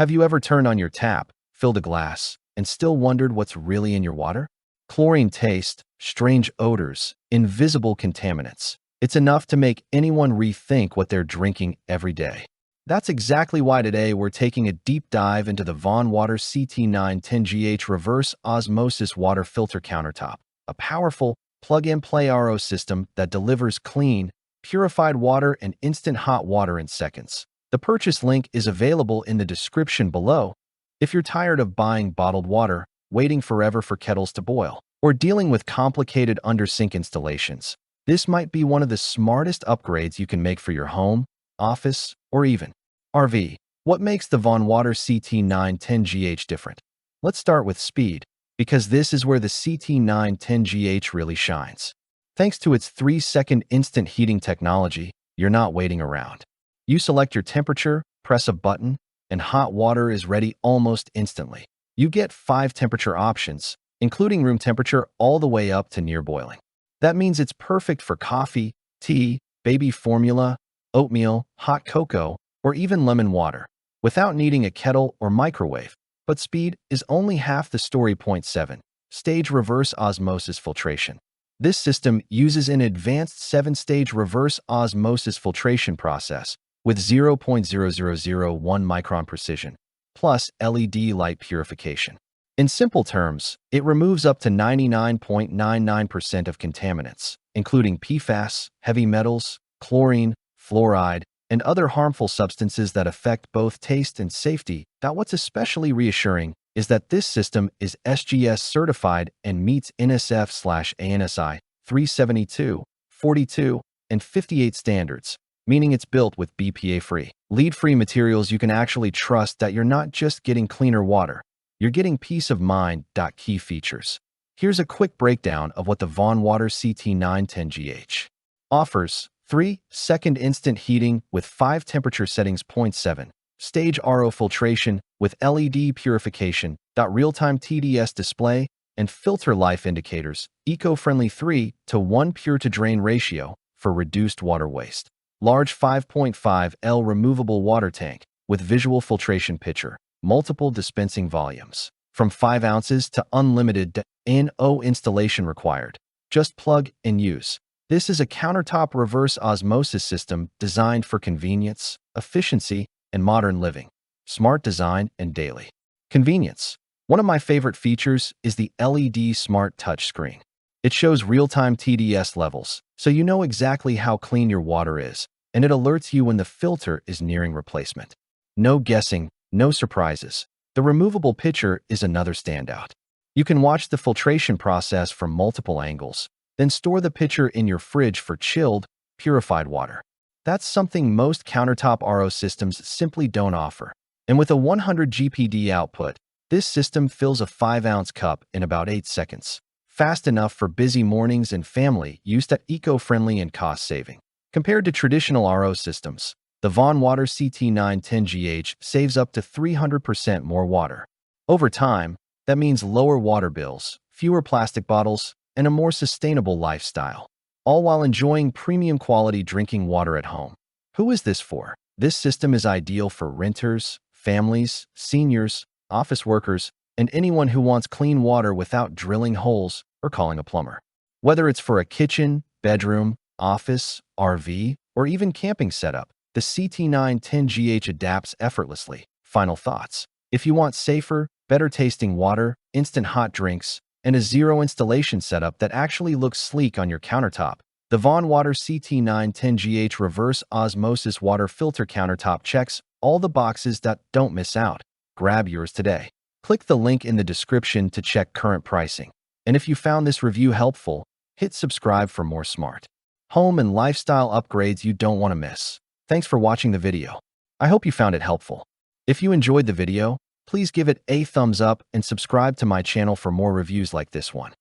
Have you ever turned on your tap, filled a glass, and still wondered what's really in your water? Chlorine taste, strange odors, invisible contaminants. It's enough to make anyone rethink what they're drinking every day. That's exactly why today we're taking a deep dive into the VonWater CT910GH reverse osmosis water filter countertop, a powerful plug-and-play RO system that delivers clean, purified water and instant hot water in seconds. The purchase link is available in the description below. If you're tired of buying bottled water, waiting forever for kettles to boil, or dealing with complicated under-sink installations, this might be one of the smartest upgrades you can make for your home, office, or even RV. What makes the VonWater CT910GH different? Let's start with speed, because this is where the CT910GH really shines. Thanks to its 3-second instant heating technology, you're not waiting around. You select your temperature, press a button, and hot water is ready almost instantly. You get 5 temperature options, including room temperature all the way up to near boiling. That means it's perfect for coffee, tea, baby formula, oatmeal, hot cocoa, or even lemon water, without needing a kettle or microwave. But speed is only half the story. 7. Stage reverse osmosis filtration. This system uses an advanced 7-stage reverse osmosis filtration process with 0.0001 micron precision, plus LED light purification. In simple terms, it removes up to 99.99% of contaminants, including PFAS, heavy metals, chlorine, fluoride, and other harmful substances that affect both taste and safety. What's especially reassuring is that this system is SGS certified and meets NSF/ANSI 372, 42, and 58 standards, meaning it's built with BPA-free, lead-free materials. You can actually trust that you're not just getting cleaner water, you're getting peace of mind. Key features. Here's a quick breakdown of what the VonWater CT910GH offers. 3-second instant heating with 5 temperature settings. 7. Stage RO filtration with LED purification. Real-time TDS display and filter life indicators. Eco-friendly 3:1 pure-to-drain ratio for reduced water waste. Large 5.5 L removable water tank with visual filtration pitcher. Multiple dispensing volumes. From 5 ounces to unlimited. No installation required. Just plug and use. This is a countertop reverse osmosis system designed for convenience, efficiency, and modern living. Smart design and daily convenience. One of my favorite features is the LED Smart Touchscreen. It shows real-time TDS levels, so you know exactly how clean your water is, and it alerts you when the filter is nearing replacement. No guessing, no surprises. The removable pitcher is another standout. You can watch the filtration process from multiple angles, then store the pitcher in your fridge for chilled, purified water. That's something most countertop RO systems simply don't offer. And with a 100 GPD output, this system fills a 5-ounce cup in about 8 seconds. Fast enough for busy mornings and family use. Eco-friendly and cost-saving. Compared to traditional RO systems, the VonWater CT910GH saves up to 300% more water. Over time, that means lower water bills, fewer plastic bottles, and a more sustainable lifestyle, all while enjoying premium quality drinking water at home. Who is this for? This system is ideal for renters, families, seniors, office workers, and anyone who wants clean water without drilling holes or calling a plumber. Whether it's for a kitchen, bedroom, office, RV, or even camping setup, the CT910GH adapts effortlessly. Final thoughts. If you want safer, better-tasting water, instant hot drinks, and a zero-installation setup that actually looks sleek on your countertop, the VonWater CT910GH reverse osmosis water filter countertop checks all the boxes. Don't miss out. Grab yours today. Click the link in the description to check current pricing. And if you found this review helpful, hit subscribe for more smart home and lifestyle upgrades you don't want to miss. Thanks for watching the video. I hope you found it helpful. If you enjoyed the video, please give it a thumbs up and subscribe to my channel for more reviews like this one.